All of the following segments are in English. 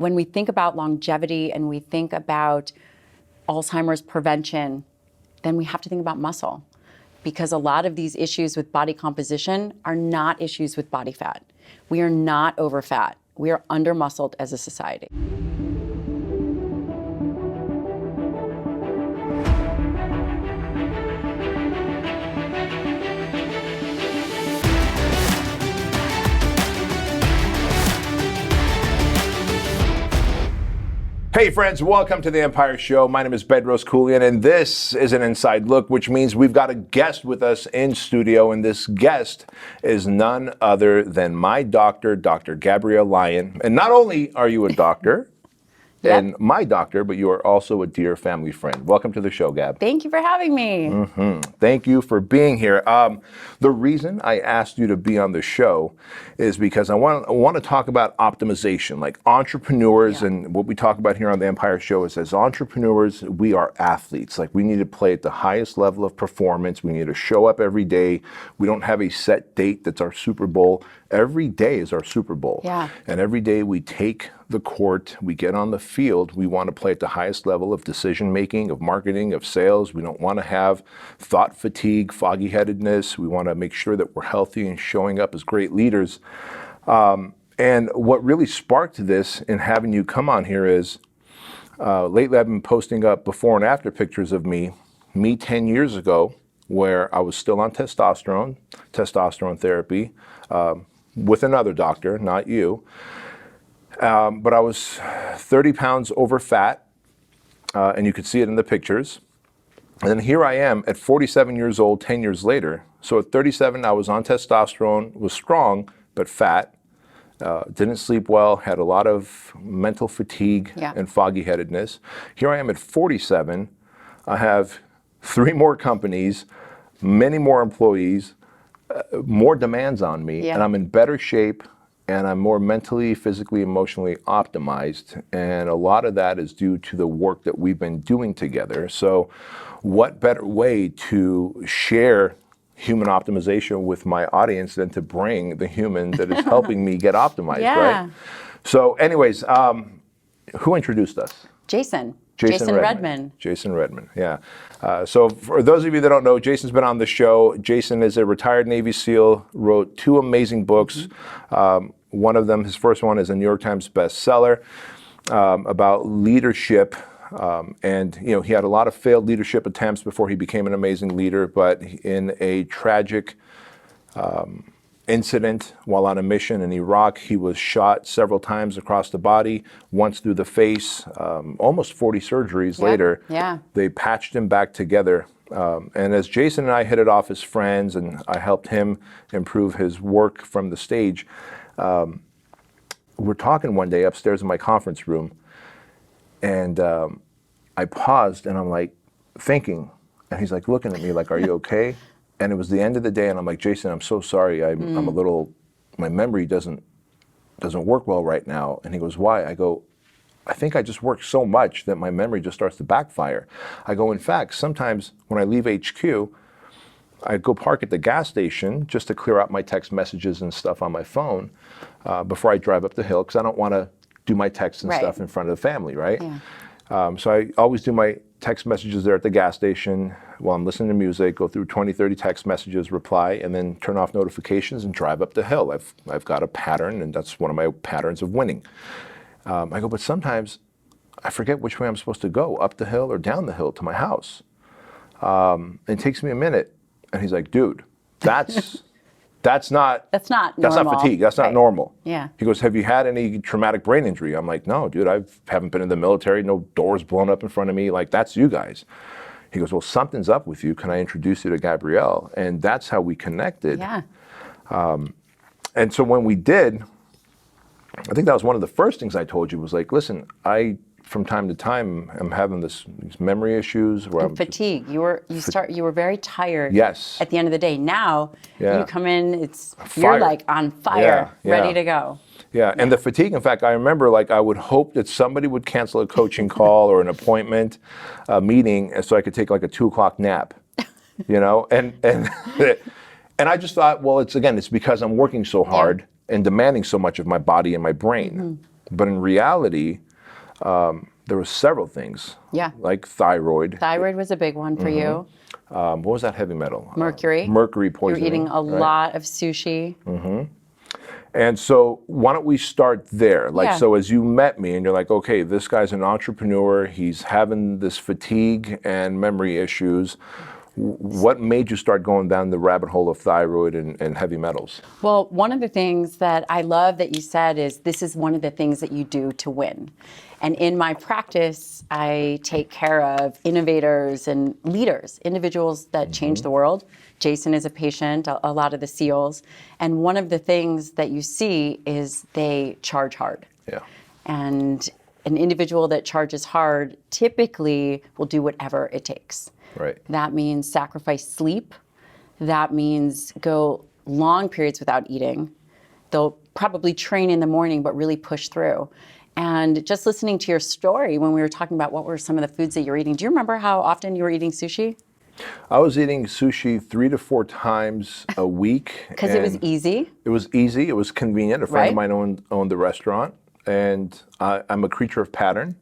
when we think about longevity and we think about Alzheimer's prevention, then we have to think about muscle, because a lot of these issues with body composition are not issues with body fat. We are not over fat. We are under muscled as a society. Hey friends, welcome to the Empire Show. My name is Bedros Keuilian, and this is an inside look, which means we've got a guest with us in studio, and this guest is none other than my doctor, Dr. Gabrielle Lyon. And not only are you a doctor, Yep. and my doctor, but you are also a dear family friend. Welcome to the show, Gab. Thank you for having me. Thank you for being here. The reason I asked you to be on the show is because I want to talk about optimization, like entrepreneurs, and what we talk about here on the Empire Show is, as entrepreneurs, we are athletes. Like, we need to play at the highest level of performance. We need to show up every day. We don't have a set date that's our Super Bowl. Every day is our Super Bowl. Yeah. And every day we take the court, we get on the field, we want to play at the highest level of decision making, of marketing, of sales. We don't want to have thought fatigue, foggy-headedness. We want to make sure that we're healthy and showing up as great leaders. And what really sparked this in having you come on here is, lately I've been posting up before and after pictures of me 10 years ago, where I was still on testosterone therapy, with another doctor, not you. But I was 30 pounds over fat, and you could see it in the pictures. And then here I am at 47 years old, 10 years later. So at 37, I was on testosterone, was strong, but fat, didn't sleep well, had a lot of mental fatigue and foggy-headedness. Here I am at 47. I have 3 more companies, many more employees, more demands on me, and I'm in better shape, and I'm more mentally, physically, emotionally optimized. And a lot of that is due to the work that we've been doing together. So what better way to share human optimization with my audience than to bring the human that is helping me get optimized, right? So anyways, who introduced us? Jason Jason Redman. Jason Redman, yeah. So for those of you that don't know, Jason's been on the show. Jason is a retired Navy SEAL, wrote 2 amazing books. One of them, his first one, is a New York Times bestseller about leadership. And you know, he had a lot of failed leadership attempts before he became an amazing leader, but in a tragic incident while on a mission in Iraq, he was shot several times across the body, once through the face, almost 40 surgeries later. They patched him back together. And as Jason and I hit it off as friends, and I helped him improve his work from the stage, we're talking one day upstairs in my conference room, and I paused, and I'm like thinking, and he's like looking at me like, "Are you okay?" And it was the end of the day, and I'm like, "Jason, I'm so sorry. I'm a little, my memory doesn't work well right now." And he goes, "Why?" I go, "I think I just work so much that my memory just starts to backfire." I go, "In fact, sometimes when I leave HQ, I go park at the gas station just to clear out my text messages and stuff on my phone before I drive up the hill, because I don't want to do my texts and stuff in front of the family, right?" So I always do my text messages there at the gas station while I'm listening to music, go through 20, 30 text messages, reply, and then turn off notifications and drive up the hill. I've got a pattern, and that's one of my patterns of winning. I go, "But sometimes I forget which way I'm supposed to go, up the hill or down the hill to my house. It takes me a minute." And he's like, "Dude, that's not fatigue. That's not normal." He goes, "Have you had any traumatic brain injury?" I'm like, "No, dude, I haven't been in the military. No doors blown up in front of me. Like, that's you guys." He goes, "Well, something's up with you. Can I introduce you to Gabrielle?" And that's how we connected. And so when we did, I think that was one of the first things I told you was like, "Listen, from time to time, I'm having these memory issues where and fatigue. You were very tired. Yes. At the end of the day. Now you come in, you're like on fire, ready to go. And the fatigue, in fact, I remember, like, I would hope that somebody would cancel a coaching call or an appointment, a meeting, and so I could take like a 2:00 nap, you know? And I just thought, well, it's because I'm working so hard and demanding so much of my body and my brain. But in reality, there were several things. Yeah. Like thyroid. Thyroid was a big one for you. What was that heavy metal? Mercury. Mercury You're poisoning. eating a right? lot of sushi. And so why don't we start there? Like, Yeah. so as you met me and you're like, okay, this guy's an entrepreneur, he's having this fatigue and memory issues. What made you start going down the rabbit hole of thyroid and heavy metals? Well, one of the things that I love that you said is this is one of the things that you do to win. And in my practice, I take care of innovators and leaders, individuals that change the world. Jason is a patient, a lot of the SEALs. And one of the things that you see is they charge hard. Yeah. And an individual that charges hard typically will do whatever it takes. Right. That means sacrifice sleep. That means go long periods without eating. They'll probably train in the morning, but really push through. And just listening to your story when we were talking about what were some of the foods that you were eating, do you remember how often you were eating sushi? I was eating sushi 3 to 4 times a week. Because it was easy. It was easy. It was convenient. A friend of Right. mine owned the restaurant, and I'm a creature of pattern.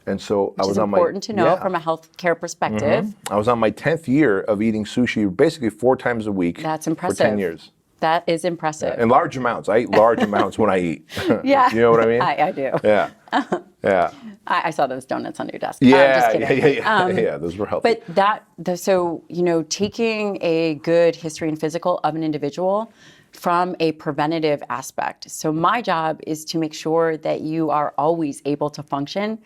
And so I Which was is on my important to know yeah. from a healthcare perspective. I was on my 10th year of eating sushi, basically 4 times a week. That's For impressive. 10 years. That is impressive. In large amounts. I eat large amounts when I eat. Yeah. You know what I mean? I do. Yeah. Yeah. I saw those donuts on your desk. Yeah. Just kidding. Yeah. Those were healthy. But so, taking a good history and physical of an individual from a preventative aspect. So my job is to make sure that you are always able to function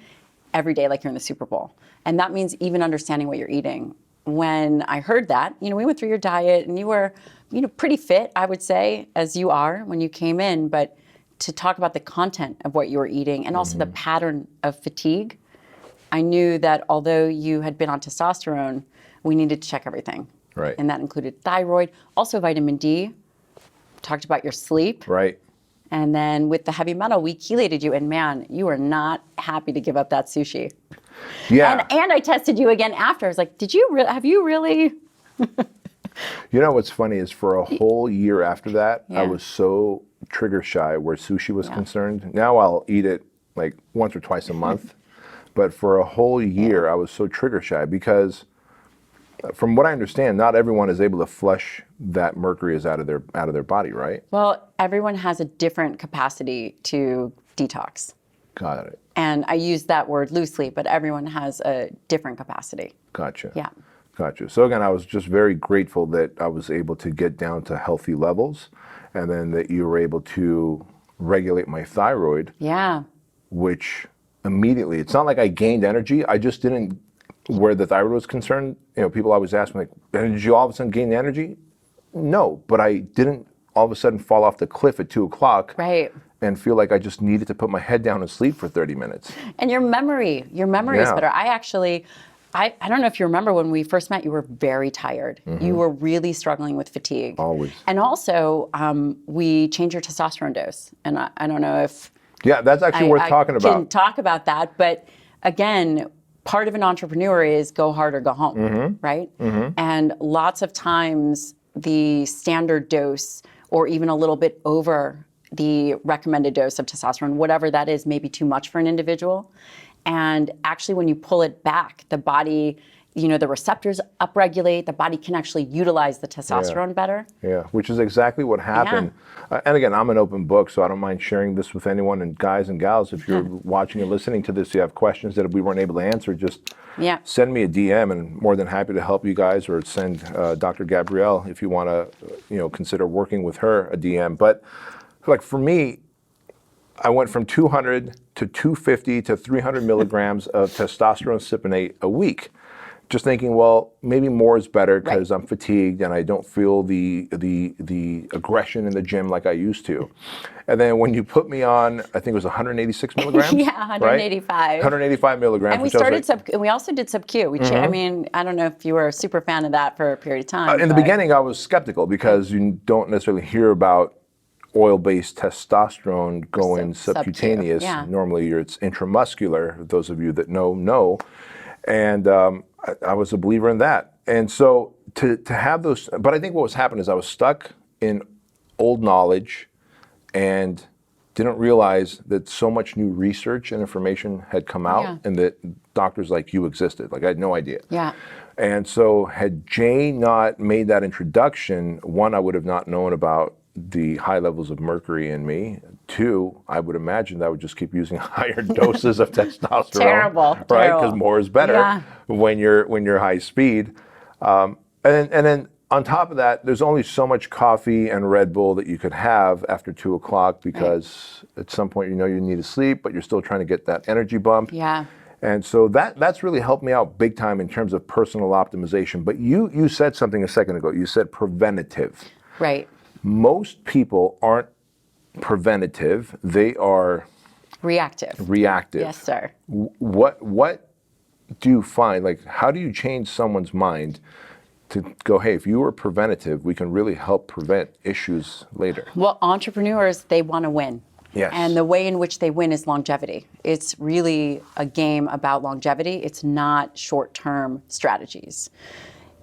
every day like you're in the Super Bowl. And that means even understanding what you're eating. When I heard that, we went through your diet and you were, pretty fit, I would say, as you are when you came in, but to talk about the content of what you were eating and also the pattern of fatigue, I knew that although you had been on testosterone, we needed to check everything. Right. And that included thyroid, also vitamin D, talked about your sleep. Right. And then with the heavy metal, we chelated you, and man, you were not happy to give up that sushi. Yeah. And I tested you again after. I was like, have you really? You know what's funny is for a whole year after that, Yeah. I was so trigger shy where sushi was concerned. Now I'll eat it like once or twice a month. But for a whole year, I was so trigger shy because from what I understand, not everyone is able to flush that mercury is out of their body, right? Well, everyone has a different capacity to detox. Got it. And I use that word loosely, but everyone has a different capacity. Gotcha. Yeah. Gotcha. So again, I was just very grateful that I was able to get down to healthy levels and then that you were able to regulate my thyroid, Yeah. which immediately, it's not like I gained energy. I just didn't, where the thyroid was concerned, people always ask me, like, did you all of a sudden gain energy? No, but I didn't all of a sudden fall off the cliff at 2 o'clock. Right. And feel like I just needed to put my head down and sleep for 30 minutes. And your memory is Yeah. better. I don't know if you remember when we first met, you were very tired. You were really struggling with fatigue. Always. And also, we changed your testosterone dose. And I don't know if Yeah, that's actually worth talking I can about. talk about that. But again, part of an entrepreneur is go hard or go home, right? And lots of times the standard dose or even a little bit over the recommended dose of testosterone, whatever that is, may be too much for an individual. And actually, when you pull it back, the body, the receptors upregulate, the body can actually utilize the testosterone better. Yeah, which is exactly what happened. And again, I'm an open book, so I don't mind sharing this with anyone. And guys and gals, if you're watching and listening to this, you have questions that we weren't able to answer, just send me a DM, and more than happy to help you guys, or send Dr. Gabrielle if you want to, consider working with her a DM. But like for me, I went from 200 to 250 to 300 milligrams of testosterone cypionate a week. Just thinking, well, maybe more is better because I'm fatigued and I don't feel the aggression in the gym like I used to. And then when you put me on, I think it was 186 milligrams. Yeah, 185. Right? 185 milligrams. And we started we also did sub-Q. I mean, I don't know if you were a super fan of that for a period of time. In the beginning, I was skeptical because you don't necessarily hear about oil-based testosterone going subcutaneous. Yeah. Normally, it's intramuscular. Those of you that know. And I was a believer in that. And so to have those, but I think what was happening is I was stuck in old knowledge and didn't realize that so much new research and information had come out Yeah. and that doctors like you existed. Like I had no idea. Yeah. And so had Jay not made that introduction, one, I would have not known about the high levels of mercury in me. Two, I would imagine that I would just keep using higher doses of testosterone. Terrible. Right? Because Terrible. more is better Yeah. when you're high speed. And then on top of that, there's only so much coffee and Red Bull that you could have after 2 o'clock because at some point you know you need to sleep, but you're still trying to get that energy bump. Yeah. And so that's really helped me out big time in terms of personal optimization. But you said something a second ago. You said preventative. Right. Most people aren't preventative. They are Reactive. reactive. Yes, sir. What do you find? Like, how do you change someone's mind to go, hey, if you were preventative, we can really help prevent issues later? Well, entrepreneurs, they want to win. Yes. And the way in which they win is longevity. It's really a game about longevity. It's not short-term strategies.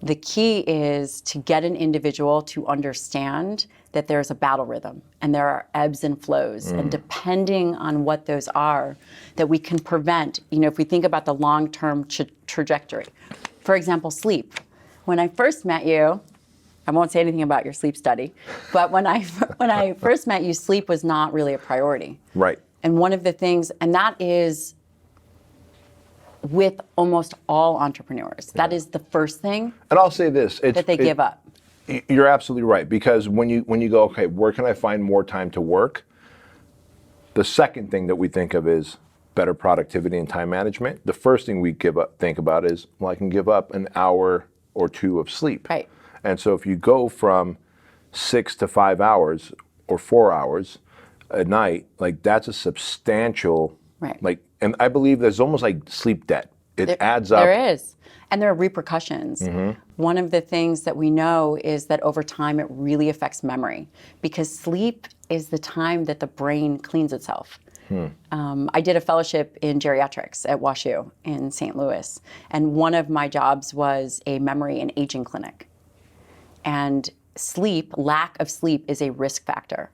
The key is to get an individual to understand that there's a battle rhythm and there are ebbs and flows. And depending on what those are, that we can prevent, if we think about the long-term trajectory. For example, sleep. When I first met you, I won't say anything about your sleep study, but when I first met you, sleep was not really a priority. Right. And one of the things, and that is with almost all entrepreneurs, that is the first thing And I'll say this. that they give up. You're absolutely right, because when you go, okay, where can I find more time to work? The second thing that we think of is better productivity and time management. The first thing we think about is, well, I can give up an hour or two of sleep. Right. And so if you go from 6 to 5 hours or 4 hours a night, like that's a substantial, Right. like, and I believe there's almost like sleep debt. It adds up. There is. And there are repercussions. One of the things that we know is that over time it really affects memory, because sleep is the time that the brain cleans itself. I did a fellowship in geriatrics at WashU in St. Louis, and one of my jobs was a memory and aging clinic. And lack of sleep is a risk factor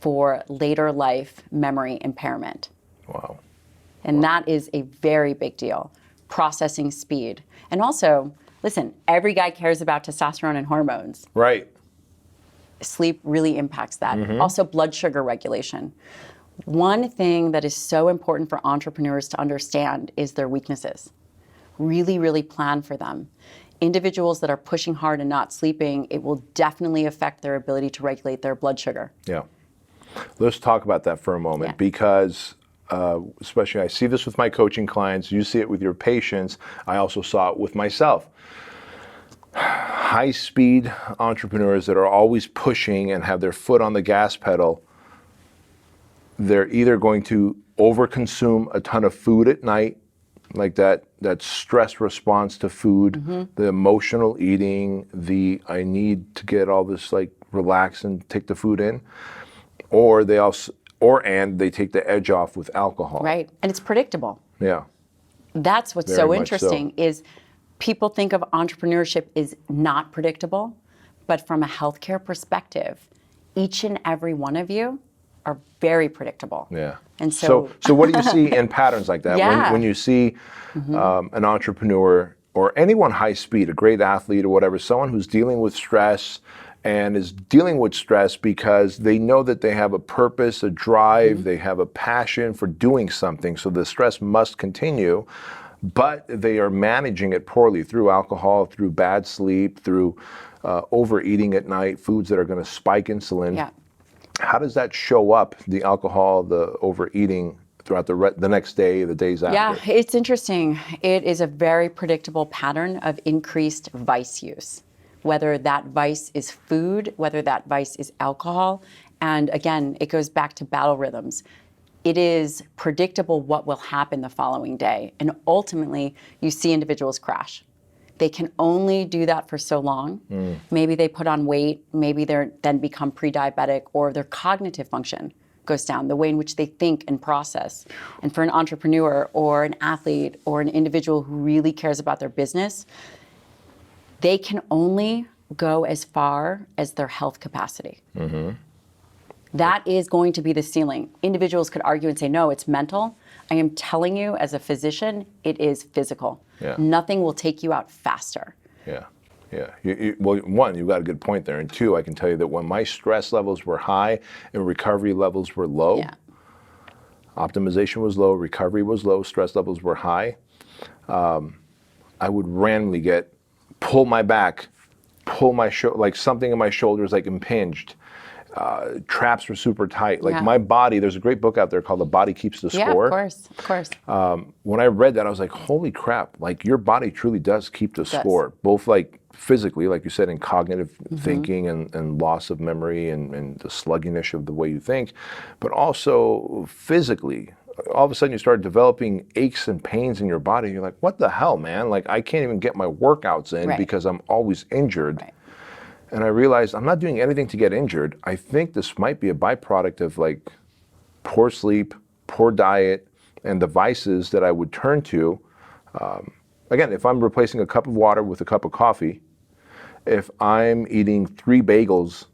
for later life memory impairment. Wow. And that is a very big deal. Processing speed. And also, listen, every guy cares about testosterone and hormones. Right. Sleep really impacts that. Also, blood sugar regulation. One thing that is so important for entrepreneurs to understand is their weaknesses. Really, really plan for them. Individuals that are pushing hard and not sleeping, it will definitely affect their ability to regulate their blood sugar. Yeah. Let's talk about that for a moment, Yeah. because especially I see this with my coaching clients, you see it with your patients, I also saw it with myself. High-speed entrepreneurs that are always pushing and have their foot on the gas pedal, they're either going to overconsume a ton of food at night, like that stress response to food, the emotional eating, I need to get all this, like, relax and take the food in, or they take the edge off with alcohol. Right. And it's predictable. Yeah. That's what's Very so much interesting is people think of entrepreneurship is not predictable, but from a healthcare perspective, each and every one of you are very predictable. Yeah. And so what do you see in patterns like that? Yeah. When you see an entrepreneur or anyone high speed, a great athlete or whatever, someone who's dealing with stress and is dealing with stress because they know that they have a purpose, a drive, they have a passion for doing something, so the stress must continue, but they are managing it poorly through alcohol, through bad sleep, through overeating at night, foods that are going to spike insulin. Yeah. How does that show up, the alcohol, the overeating, throughout the next day, the days after? Yeah, it's interesting. It is a very predictable pattern of increased vice use, whether that vice is food, whether that vice is alcohol. And again, it goes back to battle rhythms. It is predictable what will happen the following day. And ultimately, you see individuals crash. They can only do that for so long. Maybe they put on weight, maybe they then become pre-diabetic, or their cognitive function goes down, the way in which they think and process. And for an entrepreneur or an athlete or an individual who really cares about their business, they can only go as far as their health capacity. That is going to be the ceiling. Individuals could argue and say, no, it's mental. I am telling you as a physician, it is physical. Yeah. Nothing will take you out faster. Yeah. Yeah. Well, one, you've got a good point there. And two, I can tell you that when my stress levels were high and recovery levels were low, optimization was low, recovery was low, stress levels were high, I would randomly pull my back, pull my like something in my shoulders like impinged. Traps were super tight. Like my body, there's a great book out there called The Body Keeps the Score. Yeah, of course. When I read that, I was like, holy crap, like your body truly does keep the score, both like physically, like you said, in cognitive thinking and loss of memory and the sluggishness of the way you think, but also physically. All of a sudden you start developing aches and pains in your body. You're like, what the hell, man? Like I can't even get my workouts in because I'm always injured. Right. And I realized I'm not doing anything to get injured. I think this might be a byproduct of like poor sleep, poor diet, and the vices that I would turn to. Again, if I'm replacing a cup of water with a cup of coffee, if I'm eating 3 bagels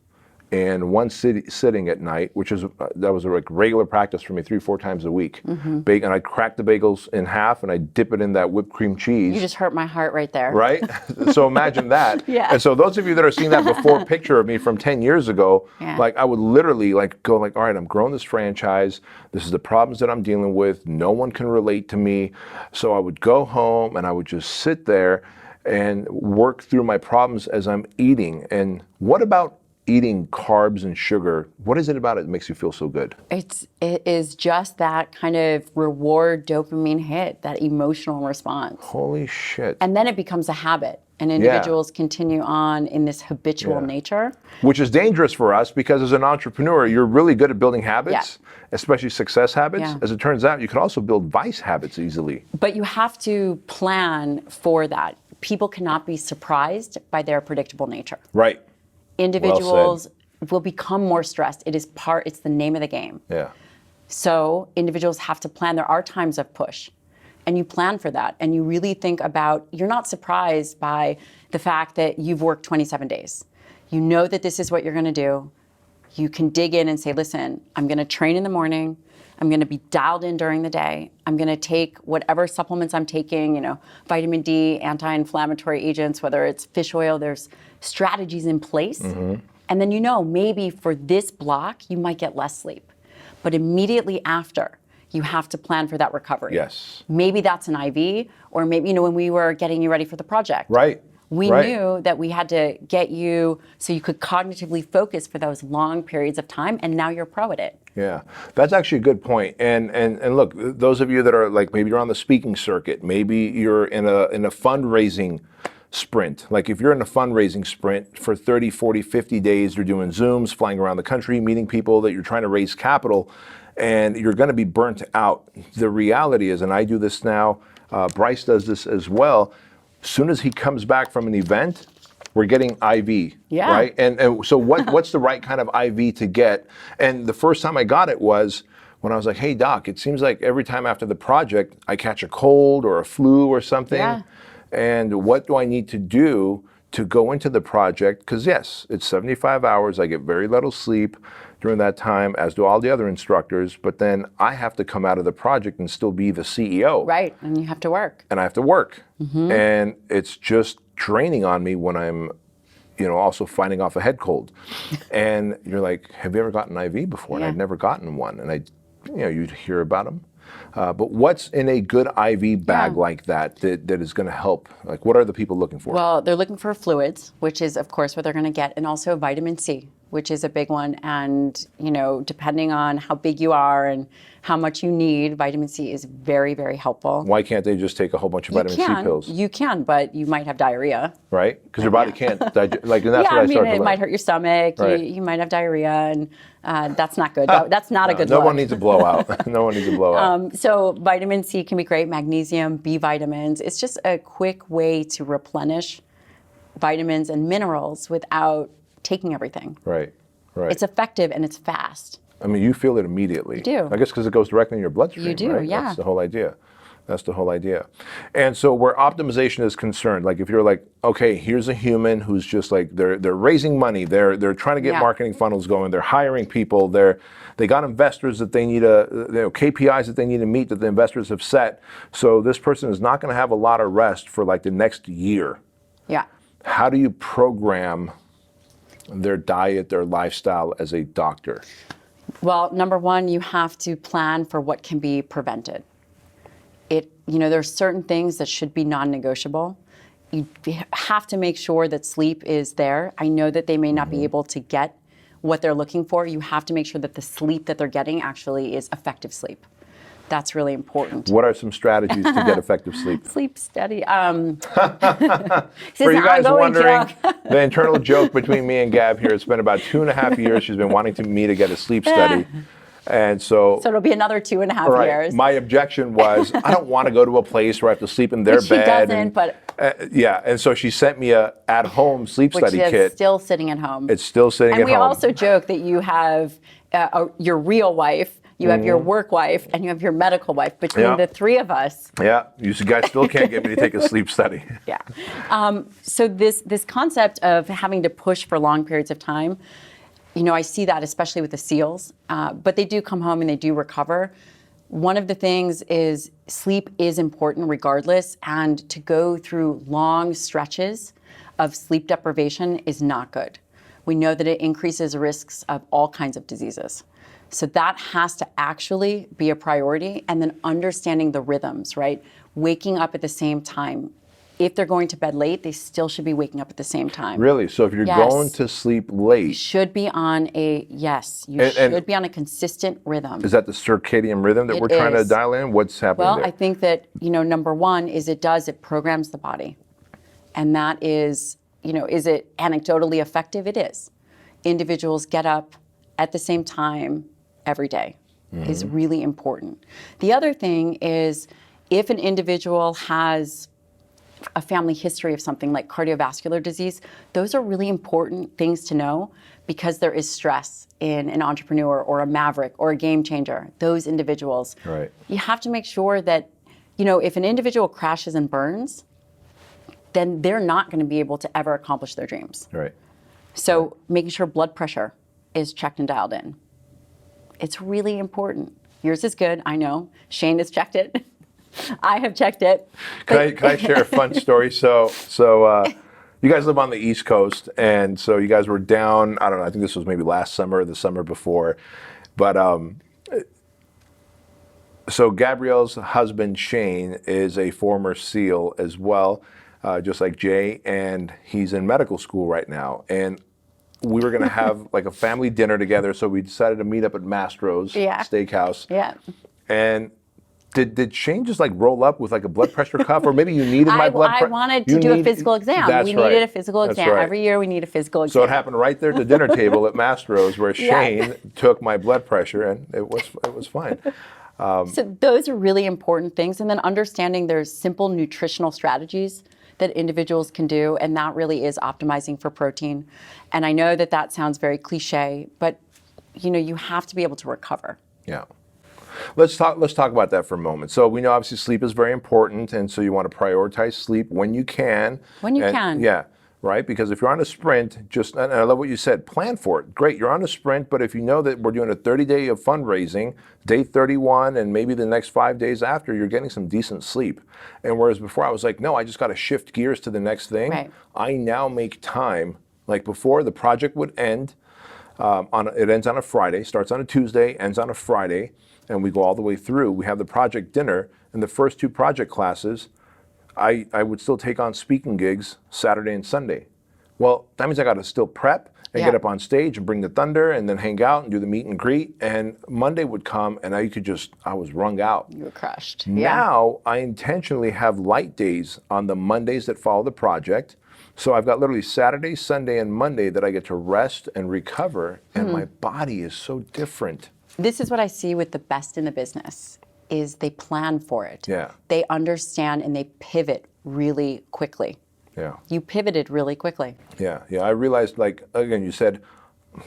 and one sitting at night, which is that was a regular practice for me 3-4 times a week. And I'd crack the bagels in half and I'd dip it in that whipped cream cheese. You just hurt my heart right there. Right? So imagine that. And so those of you that are seeing that before picture of me from 10 years ago, like I would literally like go like, all right, I'm growing this franchise. This is the problems that I'm dealing with. No one can relate to me. So I would go home and I would just sit there and work through my problems as I'm eating. And what about eating carbs and sugar? What is it about it that makes you feel so good? It is just that kind of reward dopamine hit, that emotional response. Holy shit. And then it becomes a habit. And individuals continue on in this habitual nature. Which is dangerous for us because as an entrepreneur, you're really good at building habits, especially success habits. As it turns out, you can also build vice habits easily. But you have to plan for that. People cannot be surprised by their predictable nature. Right. Individuals will become more stressed. It's the name of the game. Yeah. So individuals have to plan. There are times of push. And you plan for that. And you really think about, you're not surprised by the fact that you've worked 27 days. You know that this is what you're going to do. You can dig in and say, listen, I'm going to train in the morning. I'm going to be dialed in during the day. I'm going to take whatever supplements I'm taking, vitamin D, anti-inflammatory agents, whether it's fish oil, there's strategies in place. And then maybe for this block, you might get less sleep. But immediately after, you have to plan for that recovery. Yes. Maybe that's an IV, or maybe, when we were getting you ready for the project. Right. We knew that we had to get you so you could cognitively focus for those long periods of time, and now you're pro at it. Yeah, that's actually a good point. And look, those of you that are like, maybe you're on the speaking circuit, maybe you're in a fundraising sprint. Like if you're in a fundraising sprint for 30, 40, 50 days, you're doing Zooms, flying around the country, meeting people that you're trying to raise capital, and you're going to be burnt out. The reality is, and I do this now, Bryce does this as well, as soon as he comes back from an event, we're getting IV, right? And so what's the right kind of IV to get? And the first time I got it was when I was like, hey, doc, it seems like every time after the project, I catch a cold or a flu or something. Yeah. And what do I need to do to go into the project? Because yes, it's 75 hours. I get very little sleep during that time, as do all the other instructors. But then I have to come out of the project and still be the CEO. Right, and you have to work. And I have to work. And it's just draining on me when I'm, also fighting off a head cold. And you're like, have you ever gotten an IV before? And I'd never gotten one. And you'd hear about them. But what's in a good IV bag like that is going to help? Like, what are the people looking for? Well, they're looking for fluids, which is, of course, what they're going to get, and also vitamin C, which is a big one. And, depending on how big you are and how much you need, vitamin C is very, very helpful. Why can't they just take a whole bunch of vitamin C pills? You can, but you might have diarrhea. Right? Because your body can't digest. Like, and that's what I started to learn. It might hurt your stomach. Right. You might have diarrhea, and that's not good. That's not a good look. No one needs a blowout. No one needs a blowout. So vitamin C can be great. Magnesium, B vitamins. It's just a quick way to replenish vitamins and minerals without taking everything. Right. It's effective and it's fast. I mean, you feel it immediately. You do. I guess because it goes directly in your bloodstream. You do, right? yeah. That's the whole idea. That's the whole idea. And so where optimization is concerned, like if you're like, okay, here's a human who's just like they're raising money, they're trying to get marketing funnels going, they're hiring people, they got investors that they need KPIs that they need to meet that the investors have set. So this person is not going to have a lot of rest for like the next year. Yeah. How do you program their diet, their lifestyle as a doctor? Well, number one, you have to plan for what can be prevented. There's certain things that should be non-negotiable. You have to make sure that sleep is there. I know that they may not be able to get what they're looking for. You have to make sure that the sleep that they're getting actually is effective sleep. That's really important. What are some strategies to get effective sleep? Sleep study. For you guys wondering, the internal joke between me and Gab here, it's been about 2.5 years she's been wanting me to get a sleep study. And so it'll be another 2.5 years. My objection was, I don't want to go to a place where I have to sleep in their bed. She doesn't, but and so she sent me a at-home sleep study kit. Which is still sitting at home. It's still sitting at home. And we also joke that you have your real wife, you have your work wife, and you have your medical wife. Between the three of us. Yeah, you guys still can't get me to take a sleep study. Yeah. So this concept of having to push for long periods of time, I see that especially with the SEALs, but they do come home and they do recover. One of the things is sleep is important regardless, and to go through long stretches of sleep deprivation is not good. We know that it increases risks of all kinds of diseases. So that has to actually be a priority, and then understanding the rhythms, right? Waking up at the same time. If they're going to bed late, they still should be waking up at the same time. Really? So if you're going to sleep late, you should be on a should be on a consistent rhythm. Is that the circadian rhythm that we're trying to dial in? What's happening there? Well, I think that, number one is it programs the body. And that is, is it anecdotally effective? It is. Individuals get up at the same time every day is really important. The other thing is if an individual has a family history of something like cardiovascular disease, those are really important things to know because there is stress in an entrepreneur or a maverick or a game changer, those individuals. Right. You have to make sure that, if an individual crashes and burns, then they're not going to be able to ever accomplish their dreams. Right. So making sure blood pressure is checked and dialed in. It's really important. Yours is good, I know. Shane has checked it. I have checked it. Can I share a fun story? So you guys live on the East Coast, and so you guys were down, I don't know, I think this was maybe last summer or the summer before. But so Gabrielle's husband, Shane, is a former SEAL as well, just like Jay, and he's in medical school right now. And we were going to have like a family dinner together, so we decided to meet up at Mastro's Steakhouse. Yeah. And did Shane just like roll up with like a blood pressure cuff, or maybe you needed my blood pressure? I wanted to do a physical exam. We needed a physical exam. Every year we need a physical exam. So it happened right there at the dinner table at Mastro's where Shane took my blood pressure, and it was fine. So those are really important things. And then understanding there's simple nutritional strategies that individuals can do, and that really is optimizing for protein. And I know that sounds very cliche, but you have to be able to recover. Yeah. Let's talk about that for a moment. So we know obviously sleep is very important, and so you want to prioritize sleep when you can. When you can. Yeah, right? Because if you're on a sprint, and I love what you said, plan for it. Great, you're on a sprint, but if you know that we're doing a 30-day of fundraising, day 31, and maybe the next 5 days after, you're getting some decent sleep. And whereas before I was like, no, I just got to shift gears to the next thing. Right. I now make time. Like before, the project would end. It ends on a Friday, starts on a Tuesday, ends on a Friday, and we go all the way through. We have the project dinner, and the first 2 project classes, I would still take on speaking gigs Saturday and Sunday. Well, that means I got to still prep and get up on stage and bring the thunder and then hang out and do the meet and greet. And Monday would come, and I was wrung out. You were crushed. Now, I intentionally have light days on the Mondays that follow the project. So I've got literally Saturday, Sunday, and Monday that I get to rest and recover, and my body is so different. This is what I see with the best in the business, is they plan for it. Yeah. They understand and they pivot really quickly. Yeah. You pivoted really quickly. Yeah. I realized, like, again, you said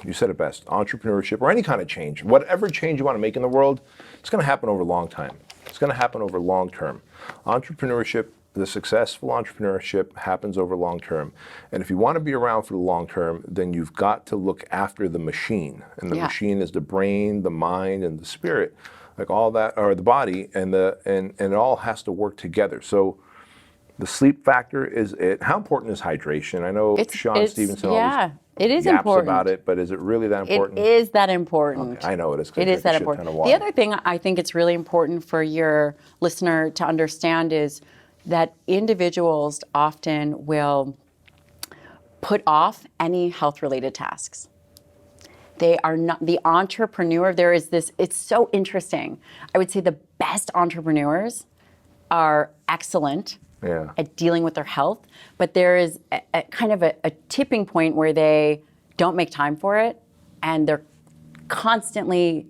it best, entrepreneurship or any kind of change, whatever change you want to make in the world, it's going to happen over a long time. It's going to happen over long term. Entrepreneurship, the successful entrepreneurship happens over long term. And if you want to be around for the long term, then you've got to look after the machine. And the machine is the brain, the mind, and the spirit, like all that, or the body, and it all has to work together. So the sleep factor is it. How important is hydration? I know Sean Stevenson always it is yaps important about it, but is it really that important? It is that important. Okay, I know it is. It is that important. The other thing I think it's really important for your listener to understand is that individuals often will put off any health-related tasks. They are not the entrepreneur. There is this, it's so interesting. I would say the best entrepreneurs are excellent at dealing with their health, but there is a kind of a tipping point where they don't make time for it, and they're constantly,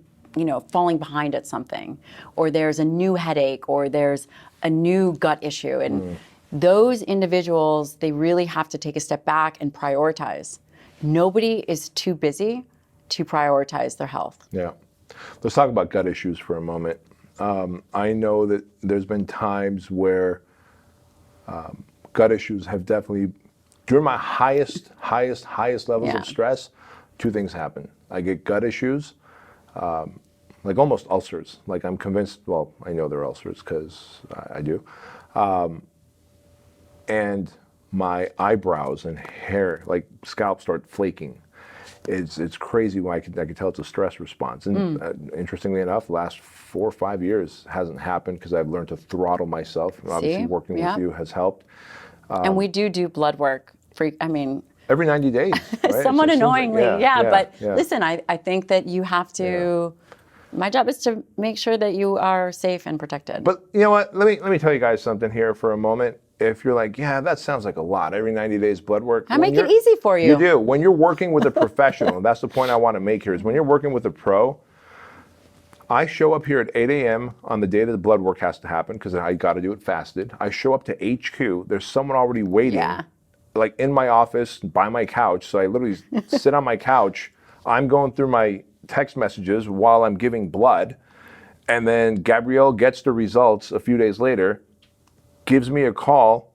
falling behind at something, or there's a new headache, or there's a new gut issue. And those individuals, they really have to take a step back and prioritize. Nobody is too busy to prioritize their health. Yeah. Let's talk about gut issues for a moment. I know that there's been times where gut issues have definitely, during my highest levels of stress, two things happen. I get gut issues, like almost ulcers. Like I'm convinced, well, I know they're ulcers because I do. And my eyebrows and hair, like scalp, start flaking. It's crazy when I can tell it's a stress response. And interestingly enough, the last 4 or 5 years hasn't happened because I've learned to throttle myself. And obviously working with you has helped. And we do blood work. Every 90 days, right? Somewhat annoyingly, but listen, I think that you have to, my job is to make sure that you are safe and protected. But you know what, let me tell you guys something here for a moment. If you're like, yeah, that sounds like a lot, every 90 days blood work. I make it easy for you. You do. When you're working with a professional, and that's the point I want to make here, is when you're working with a pro, I show up here at 8 a.m. on the day that the blood work has to happen, because I got to do it fasted. I show up to HQ. There's someone already waiting, like in my office, by my couch. So I literally sit on my couch. I'm going through my text messages while I'm giving blood. And then Gabrielle gets the results a few days later, gives me a call,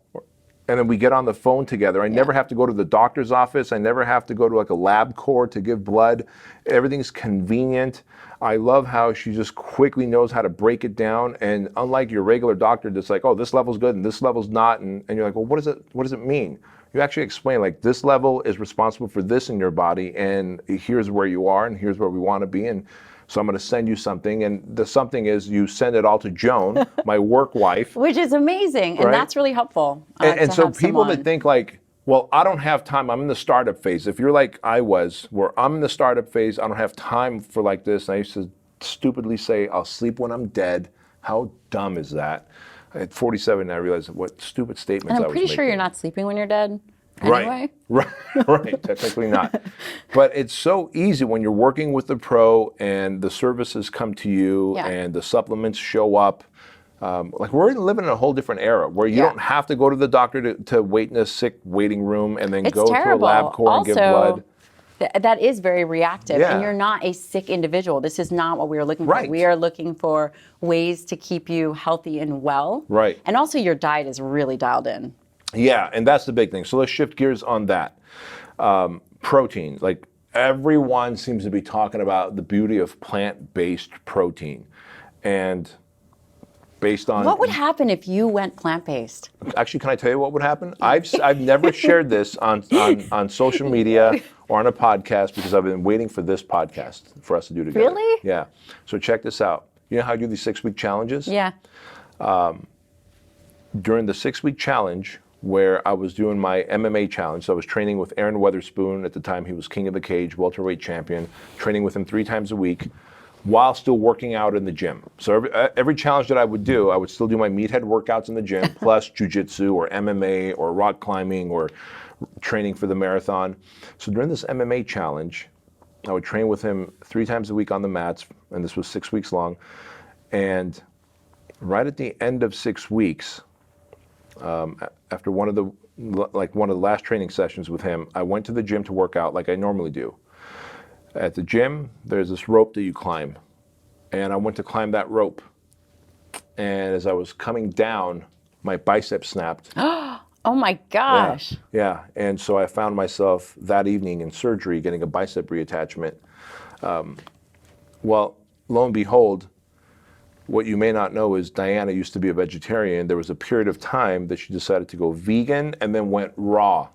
and then we get on the phone together. I never have to go to the doctor's office. I never have to go to like a lab court to give blood. Everything's convenient. I love how she just quickly knows how to break it down. And unlike your regular doctor that's like, oh, this level's good and this level's not. And you're like, well, what does it mean? You actually explain, like, this level is responsible for this in your body, and here's where you are, and here's where we want to be. And so I'm going to send you something, and the something is you send it all to Joan, my work wife. Which is amazing, and that's really helpful. And so people that think like, well, I don't have time, I'm in the startup phase. If you're like I was, where I'm in the startup phase, I don't have time for like this, and I used to stupidly say, I'll sleep when I'm dead. How dumb is that? At 47, I realized what stupid statements I was making. And I'm pretty sure you're not sleeping when you're dead. Anyway. Right, technically not. But it's so easy when you're working with the pro and the services come to you and the supplements show up. Like we're living in a whole different era where you don't have to go to the doctor to wait in a sick waiting room and then go to a lab court and give blood. That is very reactive, and you're not a sick individual. This is not what we are looking for. We are looking for ways to keep you healthy and well. Right. And also your diet is really dialed in. Yeah, and that's the big thing. So let's shift gears on that. Protein, like everyone seems to be talking about the beauty of plant-based protein. And based on... What would happen if you went plant-based? Actually, can I tell you what would happen? I've never shared this on social media or on a podcast because I've been waiting for this podcast for us to do together. Really? Yeah. So check this out. You know how I do these 6-week challenges? Yeah. During the 6-week challenge, where I was doing my MMA challenge, so I was training with Aaron Weatherspoon. At the time, he was King of the Cage, welterweight champion, training with him 3 times a week, while still working out in the gym. So every challenge that I would do, I would still do my meathead workouts in the gym, plus jujitsu or MMA or rock climbing or training for the marathon. So during this MMA challenge, I would train with him 3 times a week on the mats, and this was 6 weeks long. And right at the end of 6 weeks, after one of the last training sessions with him, I went to the gym to work out like I normally do. At the gym, there's this rope that you climb, and I went to climb that rope. and as I was coming down, my bicep snapped. Oh my gosh. Yeah. And so I found myself that evening in surgery getting a bicep reattachment. Well, lo and behold, what you may not know is Diana used to be a vegetarian. There was a period of time that she decided to go vegan and then went raw,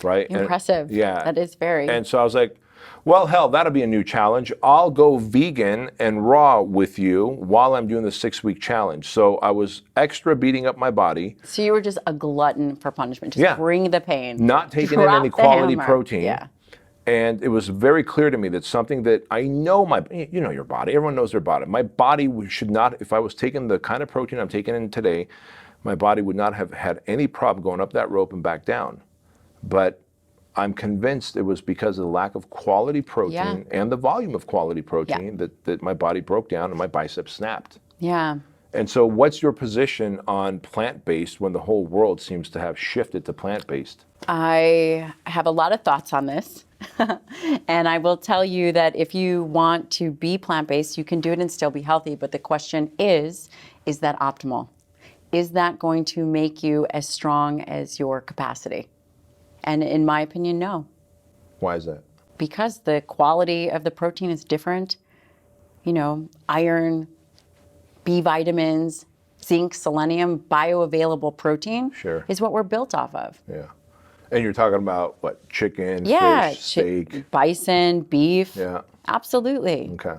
right? Impressive. Yeah. That is very. And so I was like, well, hell, that'll be a new challenge. I'll go vegan and raw with you while I'm doing the 6-week challenge. So I was extra beating up my body. So you were just a glutton for punishment. Just bring the pain. Not taking in Drop any the quality hammer. protein. Yeah. And it was very clear to me that something that I know you know your body, everyone knows their body. My body should not, if I was taking the kind of protein I'm taking in today, my body would not have had any problem going up that rope and back down. But I'm convinced it was because of the lack of quality protein and the volume of quality protein that my body broke down and my bicep snapped. Yeah. And so what's your position on plant-based when the whole world seems to have shifted to plant-based? I have a lot of thoughts on this. And I will tell you that if you want to be plant-based, you can do it and still be healthy. But the question is that optimal? Is that going to make you as strong as your capacity? And in my opinion, no. Why is that? Because the quality of the protein is different. You know, iron, B vitamins, zinc, selenium, bioavailable protein is what we're built off of. Yeah. And you're talking about what? Chicken, fish, steak? Bison, beef. Yeah. Absolutely. Okay.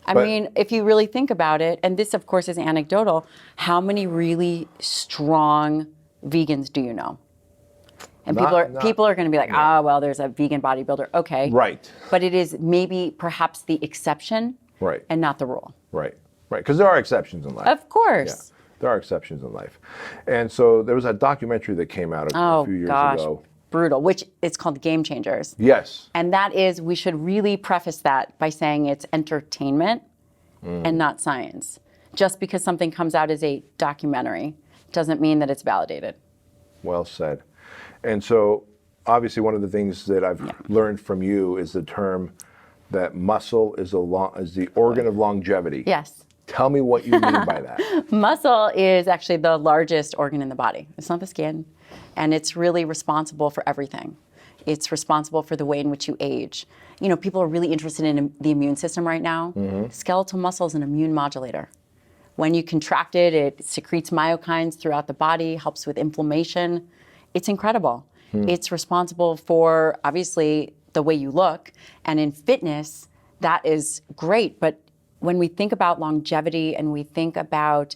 I mean, if you really think about it, and this of course is anecdotal, how many really strong vegans do you know? And people are going to be like, well, there's a vegan bodybuilder. Okay. Right. But it is maybe perhaps the exception and not the rule. Right. Because there are exceptions in life. Of course. Yeah. There are exceptions in life. And so there was a documentary that came out a few years ago. Brutal, which it's called Game Changers. Yes. And that is, we should really preface that by saying it's entertainment and not science. Just because something comes out as a documentary doesn't mean that it's validated. Well said. And so obviously one of the things that I've learned from you is the term that muscle is the organ of longevity. Yes. Tell me what you mean by that. Muscle is actually the largest organ in the body. It's not the skin. And it's really responsible for everything. It's responsible for the way in which you age. You know, people are really interested in the immune system right now. Skeletal muscle is an immune modulator. When you contract it, it secretes myokines throughout the body, helps with inflammation. It's incredible. It's responsible for, obviously, the way you look. And in fitness, that is great. But when we think about longevity and we think about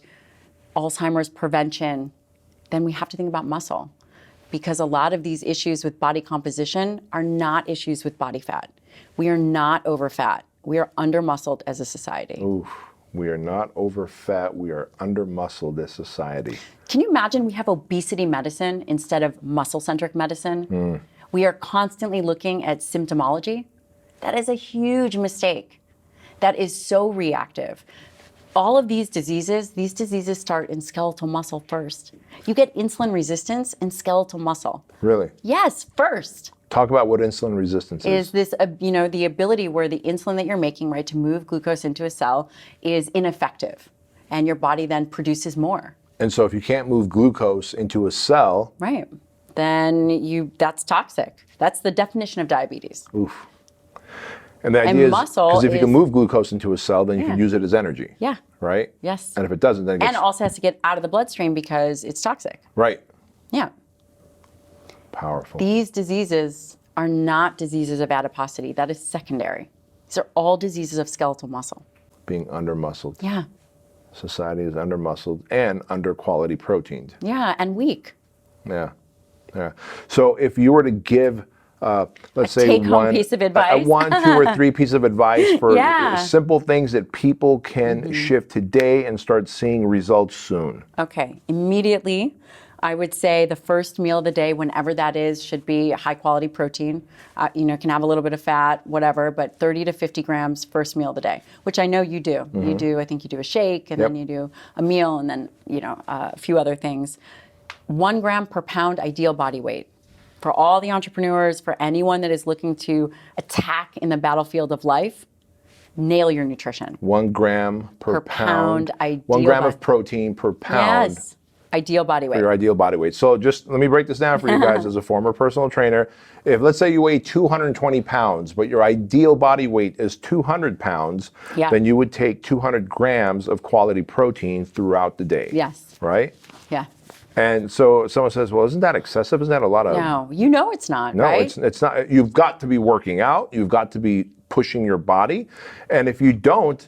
Alzheimer's prevention, then we have to think about muscle. Because a lot of these issues with body composition are not issues with body fat. We are not over fat. We are under muscled as a society. Oof. We are not over fat. We are under muscled as society. Can you imagine we have obesity medicine instead of muscle-centric medicine? We are constantly looking at symptomology. That is a huge mistake. That is so reactive. All of these diseases start in skeletal muscle first. You get insulin resistance in skeletal muscle. Really? Yes, first. Talk about what insulin resistance is. Is this, the ability where the insulin that you're making, right, to move glucose into a cell is ineffective. And your body then produces more. And so if you can't move glucose into a cell. Right. Then that's toxic. That's the definition of diabetes. Oof. And the idea is, because if you can move glucose into a cell, then you can use it as energy. Yeah. Right? Yes. And if it doesn't, then it gets... And it also has to get out of the bloodstream because it's toxic. Right. Yeah. Powerful. These diseases are not diseases of adiposity. That is secondary. These are all diseases of skeletal muscle. Being under-muscled. Yeah. Society is under-muscled and under-quality proteined. Yeah, and weak. Yeah. Yeah. So if you were to give... let's say take-home piece of advice. 1, 2, or 3 pieces of advice for simple things that people can shift today and start seeing results soon. Okay, immediately, I would say the first meal of the day, whenever that is, should be high-quality protein. Can have a little bit of fat, whatever, but 30 to 50 grams first meal of the day, which I know you do. You do. I think you do a shake, and then you do a meal, and then a few other things. 1 gram per pound ideal body weight. For all the entrepreneurs, for anyone that is looking to attack in the battlefield of life, nail your nutrition. 1 gram per pound. Ideal 1 gram of protein per pound. Yes. Ideal body weight. For your ideal body weight. So just let me break this down for you guys as a former personal trainer. If let's say you weigh 220 pounds, but your ideal body weight is 200 pounds, then you would take 200 grams of quality protein throughout the day. Yes. Right? Yeah. And so someone says, well, isn't that excessive? Isn't that a lot of... No, you know it's not, no, right? it's not. You've got to be working out. You've got to be pushing your body. And if you don't,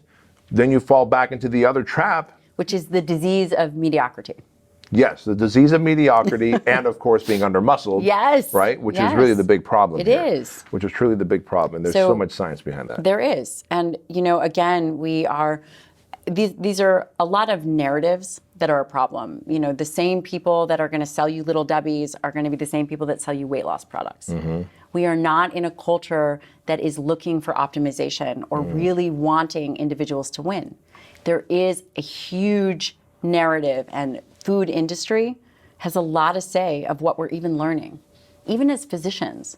then you fall back into the other trap. Which is the disease of mediocrity. Yes, the disease of mediocrity and, of course, being under-muscled. Yes. Right? Which is really the big problem It here. is. Which is truly the big problem. And there's so much science behind that. There is. And, you know, again, these are a lot of narratives that are a problem. You know, the same people that are going to sell you Little Debbie's are going to be the same people that sell you weight loss products. We are not in a culture that is looking for optimization or really wanting individuals to win. There is a huge narrative, and food industry has a lot to say of what we're even learning, even as physicians.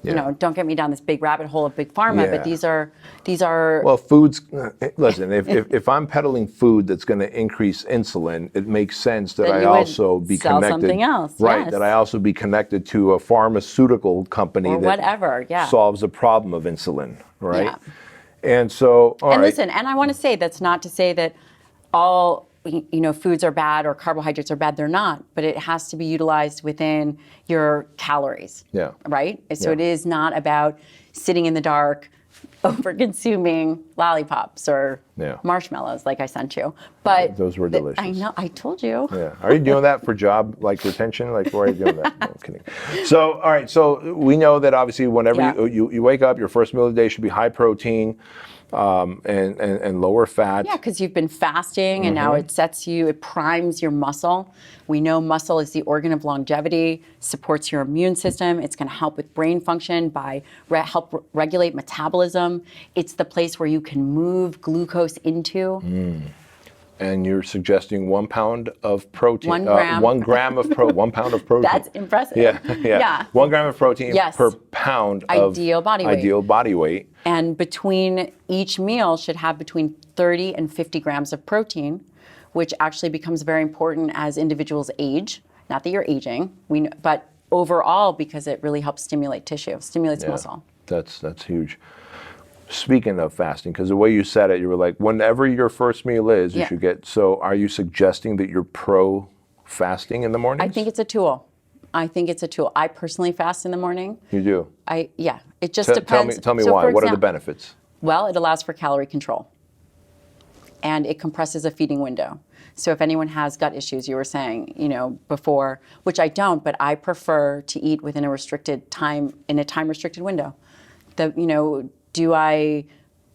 You know, don't get me down this big rabbit hole of big pharma, but these are. Well, foods. Listen, if I'm peddling food that's going to increase insulin, it makes sense that I also be sell connected. Something else, right? Yes. That I also be connected to a pharmaceutical company or that whatever, solves a problem of insulin, right? Yeah. And so, listen, and I want to say that's not to say that all foods are bad or carbohydrates are bad. They're not, but it has to be utilized within your calories. Yeah. Right? So it is not about sitting in the dark, over consuming lollipops or marshmallows like I sent you. But those were delicious. I know, I told you. Yeah. Are you doing that for job retention? Why are you doing that? No, I'm kidding. So, all right. So we know that obviously whenever you wake up, your first meal of the day should be high protein. And lower fat. Yeah, because you've been fasting and now it primes your muscle. We know muscle is the organ of longevity, supports your immune system. It's going to help with brain function by help regulate metabolism. It's the place where you can move glucose into. And you're suggesting 1 pound of protein. 1 gram. 1 gram of 1 pound of protein. That's impressive. Yeah. 1 gram of protein per pound of ideal body weight. And between each meal should have between 30 and 50 grams of protein, which actually becomes very important as individuals age. Not that you're aging, but overall because it really helps stimulate tissue, stimulates muscle. That's huge. Speaking of fasting, because the way you said it, you were like, whenever your first meal is, you should get. So are you suggesting that you're pro fasting in the morning? I think it's a tool. I personally fast in the morning. You do? It just depends. Tell me why. What are the benefits? Well, it allows for calorie control. And it compresses a feeding window. So if anyone has gut issues, you were saying, before, which I don't, but I prefer to eat within a restricted time, in a time restricted window. Do I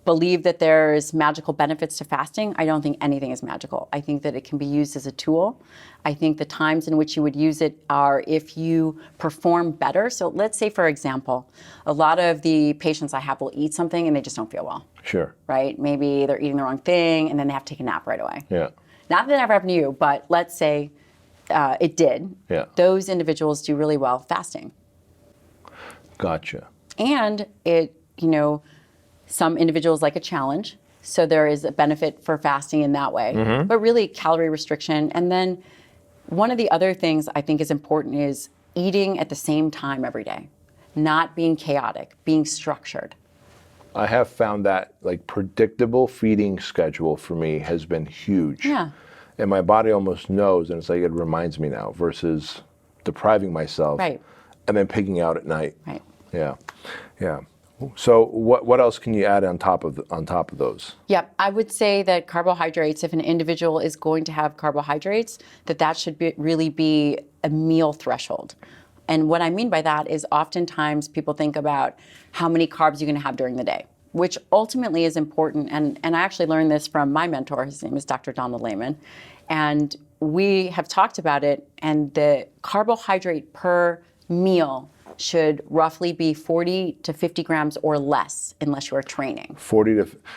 believe that there's magical benefits to fasting? I don't think anything is magical. I think that it can be used as a tool. I think the times in which you would use it are if you perform better. So let's say, for example, a lot of the patients I have will eat something and they just don't feel well. Sure. Right? Maybe they're eating the wrong thing and then they have to take a nap right away. Yeah. Not that that ever happened to you, but let's say it did. Yeah. Those individuals do really well fasting. Gotcha. And it, some individuals like a challenge. So there is a benefit for fasting in that way. But really calorie restriction. And then one of the other things I think is important is eating at the same time every day. Not being chaotic, being structured. I have found that predictable feeding schedule for me has been huge. Yeah. And my body almost knows, and it's like it reminds me now versus depriving myself. Right. And then pigging out at night. Right. Yeah. So what else can you add on top of those? Yep, I would say that carbohydrates, if an individual is going to have carbohydrates, that should really be a meal threshold. And what I mean by that is oftentimes people think about how many carbs you're going to have during the day, which ultimately is important. And I actually learned this from my mentor. His name is Dr. Donald Lehman. And we have talked about it, and the carbohydrate per meal should roughly be 40 to 50 grams or less unless you are training.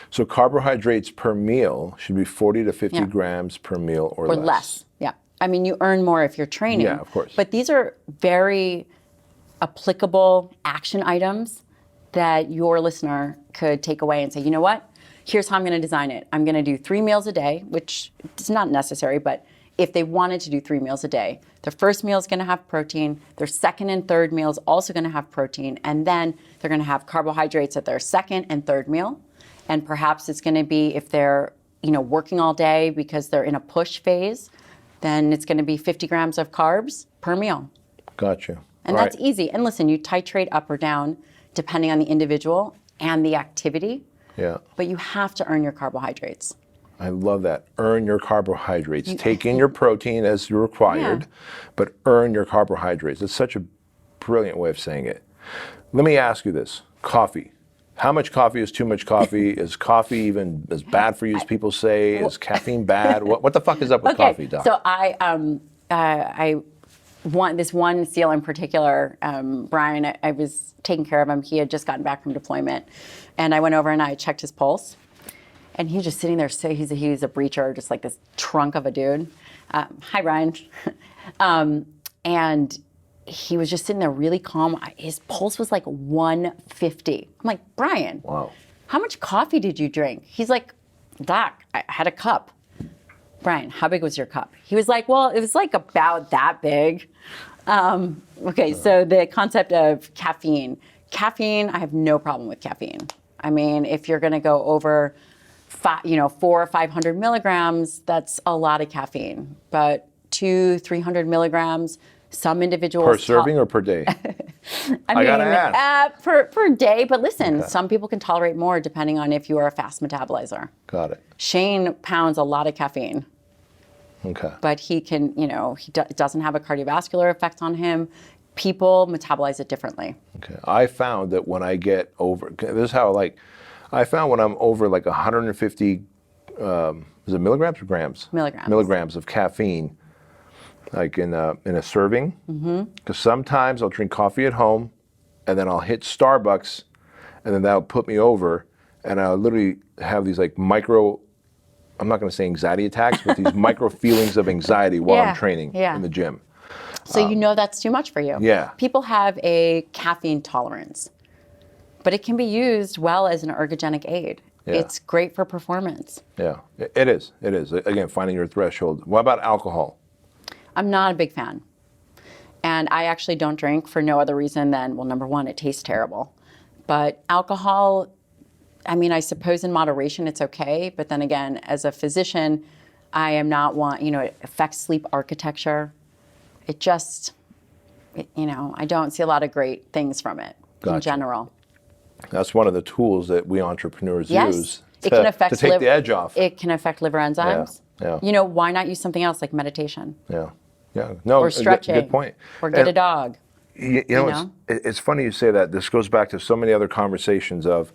So carbohydrates per meal should be 40 to 50 grams per meal or less. Yeah. I mean, you earn more if you're training. Yeah, of course. But these are very applicable action items that your listener could take away and say, you know what? Here's how I'm going to design it. I'm going to do 3 meals a day, which is not necessary, but if they wanted to do 3 meals a day, their first meal is going to have protein. Their second and third meal is also going to have protein. And then they're going to have carbohydrates at their second and third meal. And perhaps it's going to be, if they're working all day because they're in a push phase, then it's going to be 50 grams of carbs per meal. Gotcha. And that's easy. And listen, you titrate up or down depending on the individual and the activity. Yeah. But you have to earn your carbohydrates. I love that. Earn your carbohydrates. Take in your protein as required, but earn your carbohydrates. It's such a brilliant way of saying it. Let me ask you this. Coffee. How much coffee is too much coffee? Is coffee even as bad for you as people say? Is caffeine bad? What the fuck is up with coffee, Doc? So I want this one SEAL in particular, Brian, I was taking care of him. He had just gotten back from deployment. And I went over and I checked his pulse. And he was just sitting there. So he's a breacher, just like this trunk of a dude. Hi, Brian. And he was just sitting there really calm. His pulse was like 150. I'm like, Brian, wow. How much coffee did you drink? He's like, Doc, I had a cup. Brian, how big was your cup? He was like, well, it was like about that big. Okay, so the concept of caffeine. Caffeine, I have no problem with caffeine. I mean, if you're gonna go over 400 or 500 milligrams, that's a lot of caffeine. But 200-300 milligrams, some individuals— Per serving or per day? I mean, gotta ask. Per day. But listen, some people can tolerate more depending on if you are a fast metabolizer. Got it. Shane pounds a lot of caffeine. Okay. But he can, it doesn't have a cardiovascular effect on him. People metabolize it differently. Okay. I found that when I get over, this is how I found when I'm over like 150, is it milligrams or grams? Milligrams. Milligrams of caffeine, like in a serving. Because sometimes I'll drink coffee at home, and then I'll hit Starbucks, and then that'll put me over, and I'll literally have these like micro, I'm not going to say anxiety attacks, but these micro feelings of anxiety while I'm training in the gym. So that's too much for you. Yeah. People have a caffeine tolerance, but it can be used well as an ergogenic aid. Yeah. It's great for performance. Yeah, it is. It is. Again, finding your threshold. What about alcohol? I'm not a big fan. And I actually don't drink for no other reason than, well, number one, it tastes terrible. But alcohol, I mean, I suppose in moderation it's okay. But then again, as a physician, I am not it affects sleep architecture. It just, I don't see a lot of great things from it in general. That's one of the tools that we entrepreneurs use it can affect to take the edge off. It can affect liver enzymes. Yeah. Why not use something else like meditation? Yeah. No, or stretching. Good point. Or get a dog. It's funny you say that. This goes back to so many other conversations of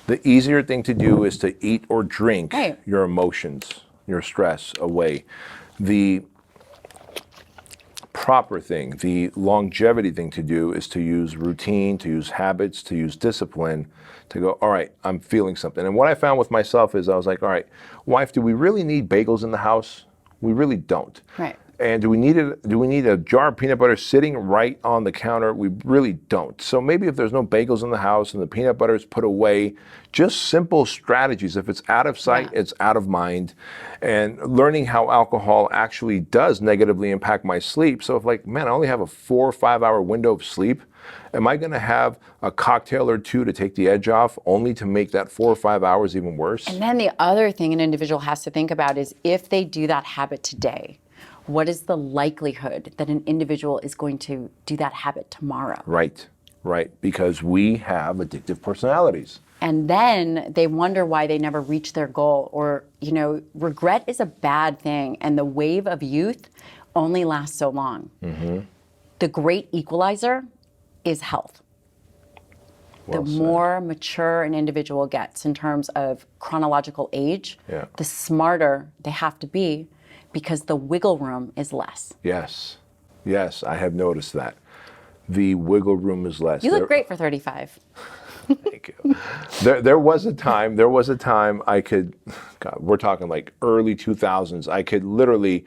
the easier thing to do is to eat or drink your emotions, your stress away. The proper thing, the longevity thing to do is to use routine, to use habits, to use discipline, to go, all right, I'm feeling something. And what I found with myself is I was like, all right, wife, do we really need bagels in the house? We really don't. Right. And do we need a jar of peanut butter sitting right on the counter? We really don't. So maybe if there's no bagels in the house and the peanut butter is put away, just simple strategies. If it's out of sight, it's out of mind. And learning how alcohol actually does negatively impact my sleep. So if I only have a 4 or 5 hour window of sleep, am I going to have a cocktail or two to take the edge off only to make that 4 or 5 hours even worse? And then the other thing an individual has to think about is if they do that habit today, what is the likelihood that an individual is going to do that habit tomorrow? Right. Because we have addictive personalities. And then they wonder why they never reach their goal. Or, regret is a bad thing. And the wave of youth only lasts so long. Mm-hmm. The great equalizer is health. Well the said. more mature an individual gets in terms of chronological age, the smarter they have to be, because the wiggle room is less. Yes, I have noticed that. The wiggle room is less. You look great for 35. Thank you. There was a time I could, God, we're talking like early 2000s, I could literally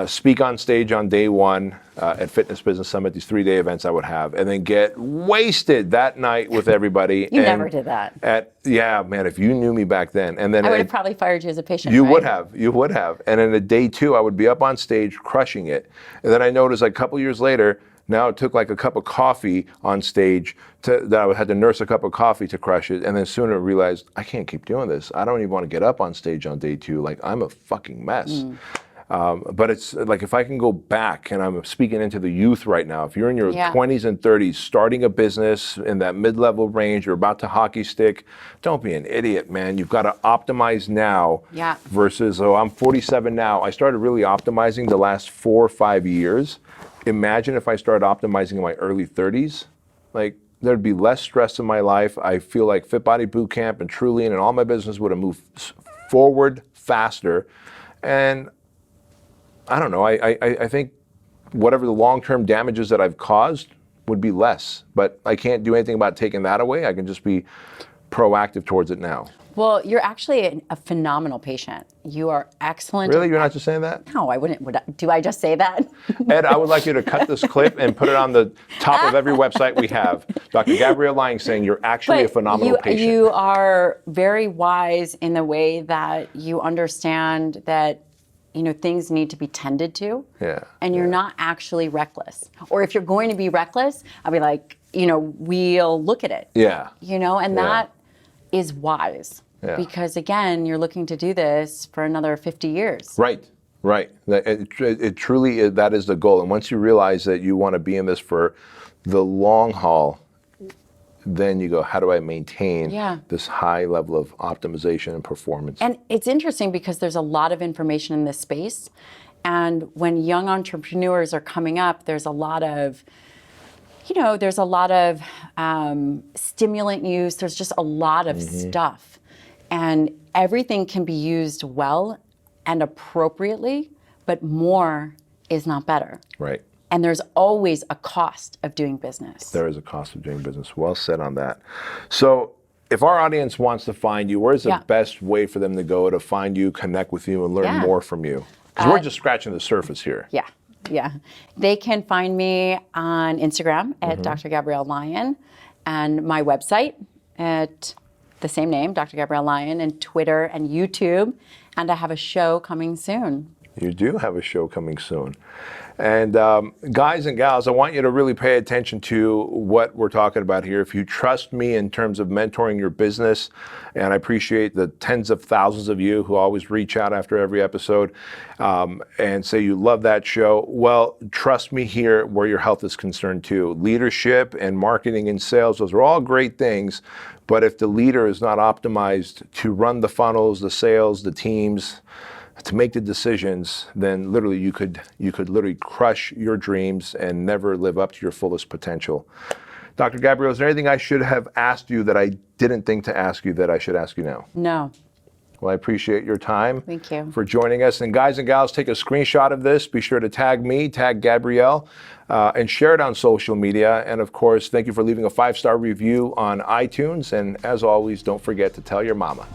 speak on stage on day one at Fitness Business Summit, these 3-day events I would have, and then get wasted that night with everybody. You never did that. Yeah, man, if you knew me back then. And then I would have probably fired you as a patient, You right? would have. And then at day 2, I would be up on stage crushing it. And then I noticed like a couple years later, now it took like a cup of coffee on stage that I had to nurse a cup of coffee to crush it. And then sooner I realized I can't keep doing this. I don't even want to get up on stage on day 2. Like, I'm a fucking mess. But it's like, if I can go back, and I'm speaking into the youth right now, if you're in your 20s and 30s, starting a business in that mid-level range, you're about to hockey stick, don't be an idiot, man. You've got to optimize now versus, I'm 47 now. I started really optimizing the last 4 or 5 years. Imagine if I started optimizing in my early 30s, like, there'd be less stress in my life. I feel like Fit Body Bootcamp and Trulian and all my business would have moved forward faster. And I don't know, I think whatever the long-term damages that I've caused would be less, but I can't do anything about taking that away. I can just be proactive towards it now. Well, you're actually a phenomenal patient. You are excellent. Really? You're not just saying that? No, I wouldn't. Do I just say that? Ed, I would like you to cut this clip and put it on the top of every website we have. Dr. Gabrielle Lyon saying you're actually a phenomenal patient. You are very wise in the way that you understand that things need to be tended to. And you're not actually reckless. Or if you're going to be reckless, I'll be like, we'll look at it. And that is wise. Because again, you're looking to do this for another 50 years. Right. It truly, that is the goal. And once you realize that you want to be in this for the long haul, then you go, how do I maintain this high level of optimization and performance? And it's interesting because there's a lot of information in this space. And when young entrepreneurs are coming up, there's a lot of, stimulant use. There's just a lot of stuff. And everything can be used well and appropriately, but more is not better. Right. And there's always a cost of doing business. There is a cost of doing business. Well said on that. So if our audience wants to find you, where's the best way for them to go to find you, connect with you, and learn more from you? Because we're just scratching the surface here. Yeah. They can find me on Instagram at Dr. Gabrielle Lyon, and my website at the same name, Dr. Gabrielle Lyon, and Twitter and YouTube. And I have a show coming soon. You do have a show coming soon. And guys and gals, I want you to really pay attention to what we're talking about here. If you trust me in terms of mentoring your business, and I appreciate the tens of thousands of you who always reach out after every episode and say you love that show, well, trust me here where your health is concerned too. Leadership and marketing and sales, those are all great things. But if the leader is not optimized to run the funnels, the sales, the teams, to make the decisions, then literally you could literally crush your dreams and never live up to your fullest potential. Dr. Gabrielle, is there anything I should have asked you that I didn't think to ask you that I should ask you now? No. Well, I appreciate your time. Thank you. For joining us. And guys and gals, take a screenshot of this. Be sure to tag me, tag Gabrielle, and share it on social media. And of course, thank you for leaving a 5-star review on iTunes. And as always, don't forget to tell your mama.